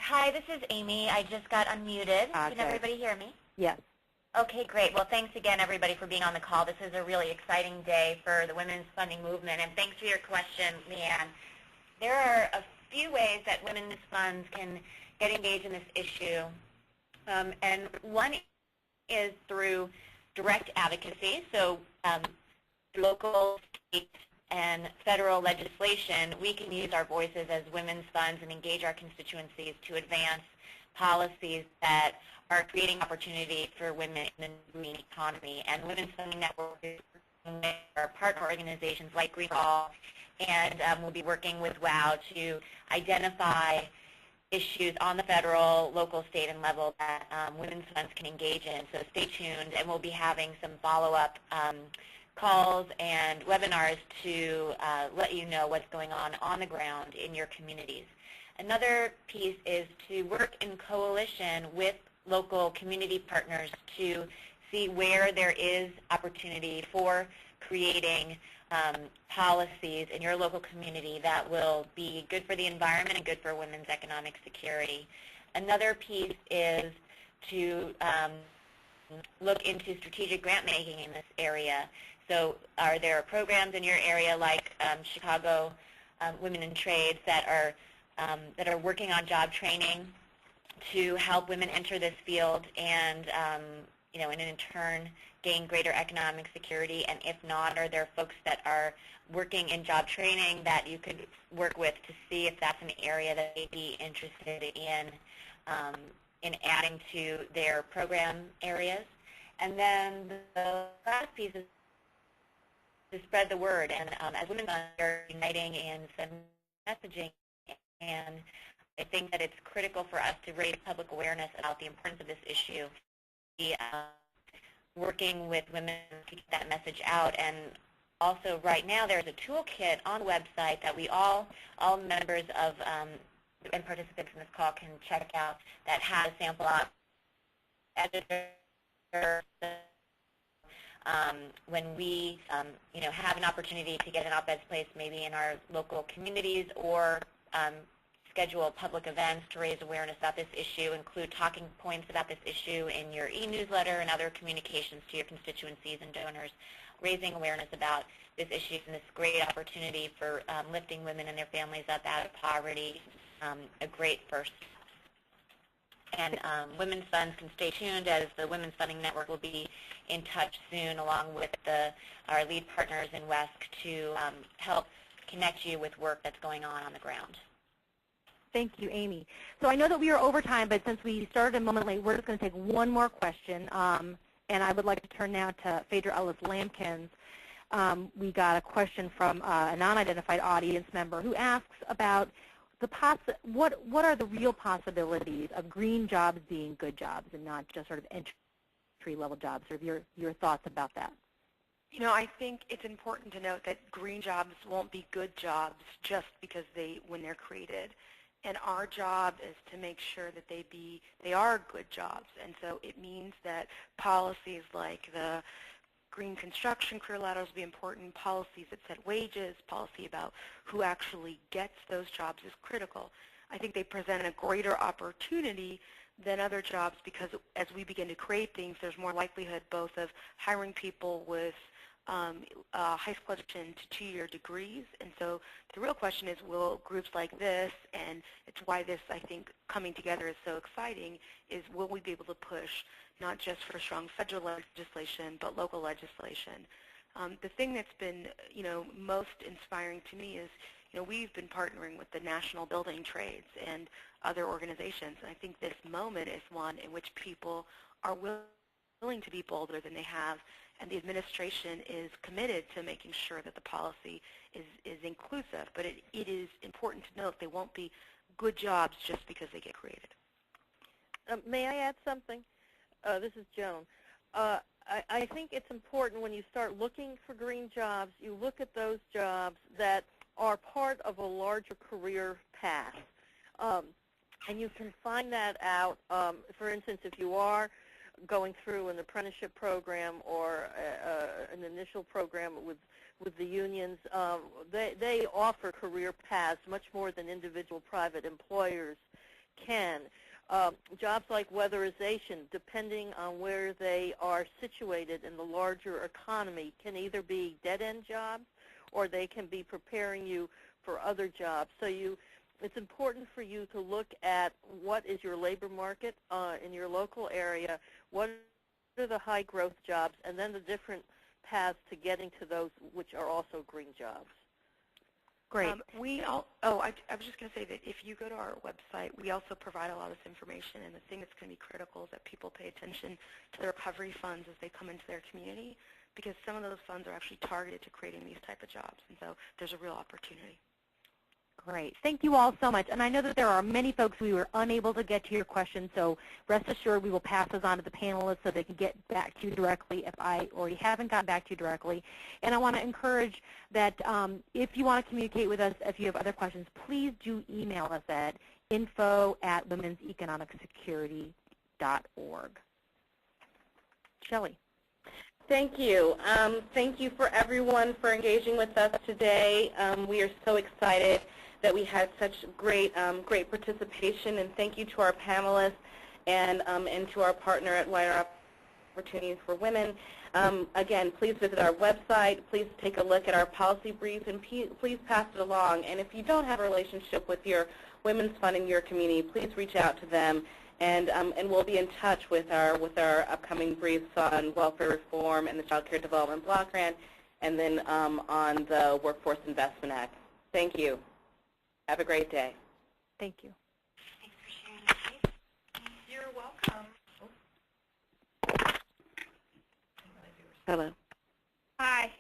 Hi, this is Amy. I just got unmuted. Okay. Can everybody hear me? Yes. Okay, great. Well, thanks again, everybody, for being on the call. This is a really exciting day for the women's funding movement, and thanks for your question, Leanne. There are a few ways that women's funds can get engaged in this issue, and one is through direct advocacy. So local, state, and federal legislation, we can use our voices as women's funds and engage our constituencies to advance policies that are creating opportunity for women in the green economy. And Women's Funding Network is working with our partner organizations like Green for All, and we'll be working with WOW to identify issues on the federal, local, state, and level that women's funds can engage in. So stay tuned, and we'll be having some follow-up calls and webinars to let you know what's going on the ground in your communities. Another piece is to work in coalition with local community partners to see where there is opportunity for creating policies in your local community that will be good for the environment and good for women's economic security. Another piece is to look into strategic grant making in this area. So are there programs in your area like Chicago Women in Trades that are working on job training to help women enter this field and and in turn gain greater economic security? And if not, are there folks that are working in job training that you could work with to see if that's an area that they'd be interested in adding to their program areas? And then the last piece is to spread the word. And as women are uniting in some messaging, and I think that it's critical for us to raise public awareness about the importance of this issue. Working with women to get that message out. And also right now there's a toolkit on the website that we all members of and participants in this call can check out that has a sample editor. When we have an opportunity to get an op-ed placed maybe in our local communities or schedule public events to raise awareness about this issue, include talking points about this issue in your e-newsletter and other communications to your constituencies and donors, raising awareness about this issue and this great opportunity for lifting women and their families up out of poverty, a great first. And Women's Funds can stay tuned, as the Women's Funding Network will be in touch soon along with our lead partners in WESC to help connect you with work that's going on the ground. Thank you, Amy. So I know that we are over time, but since we started a moment late, we're just going to take one more question. And I would like to turn now to Phaedra Ellis-Lampkins. We got a question from a non-identified audience member who asks about what are the real possibilities of green jobs being good jobs and not just sort of entry-level jobs, or your thoughts about that? I think it's important to note that green jobs won't be good jobs just because when they're created. And our job is to make sure that they are good jobs. And so it means that policies like the green construction career ladders will be important, policies that set wages, policy about who actually gets those jobs is critical. I think they present a greater opportunity than other jobs because as we begin to create things, there's more likelihood both of hiring people with high school education to 2-year degrees. And so the real question is, will groups like this, and it's why this, I think, coming together is so exciting, is will we be able to push not just for strong federal legislation, but local legislation? The thing that's been, most inspiring to me is, we've been partnering with the National Building Trades and other organizations. And I think this moment is one in which people are willing to be bolder than they have, and the administration is committed to making sure that the policy is inclusive. But it is important to note they won't be good jobs just because they get created. May I add something? This is Joan. I think it's important when you start looking for green jobs, you look at those jobs that are part of a larger career path. And you can find that out, for instance, if you are going through an apprenticeship program or an initial program with the unions, they offer career paths much more than individual private employers can. Jobs like weatherization, depending on where they are situated in the larger economy, can either be dead-end jobs or they can be preparing you for other jobs. So it's important for you to look at what is your labor market in your local area, what are the high growth jobs, and then the different paths to getting to those which are also green jobs. Great. I was just going to say that if you go to our website, we also provide a lot of this information, and the thing that's going to be critical is that people pay attention to the recovery funds as they come into their community, because some of those funds are actually targeted to creating these type of jobs, and so there's a real opportunity. Great. Thank you all so much. And I know that there are many folks we were unable to get to your questions, so rest assured we will pass those on to the panelists so they can get back to you directly if I already haven't gotten back to you directly. And I want to encourage that if you want to communicate with us, if you have other questions, please do email us at info@womenseconomicsecurity.org. Shelley. Thank you. Thank you for everyone for engaging with us today. We are so excited that we had such great participation, and thank you to our panelists and to our partner at Wider Opportunities for Women. Again, please visit our website. Please take a look at our policy brief, and please pass it along. And if you don't have a relationship with your Women's Fund in your community, please reach out to them. And we'll be in touch with our upcoming briefs on welfare reform and the Child Care Development Block Grant, and then on the Workforce Investment Act. Thank you. Have a great day. Thank you. Thanks for sharing that, Kate. You're welcome. Hello. Hi.